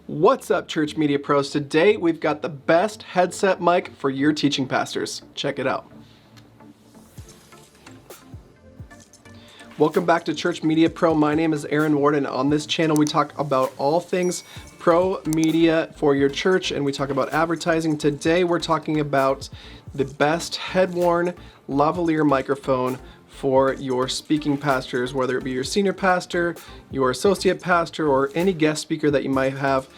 What's up, Church Media Pros? Today we've got the best headset mic for your teaching pastors. Check it out. Welcome back to Church Media Pro. My name is Aaron Ward, and on this channel we talk about all things pro media for your church, and we talk about advertising. Today we're talking about the best head-worn lavalier microphone for your speaking pastors, whether it be your senior pastor, your associate pastor, or any guest speaker that you might have.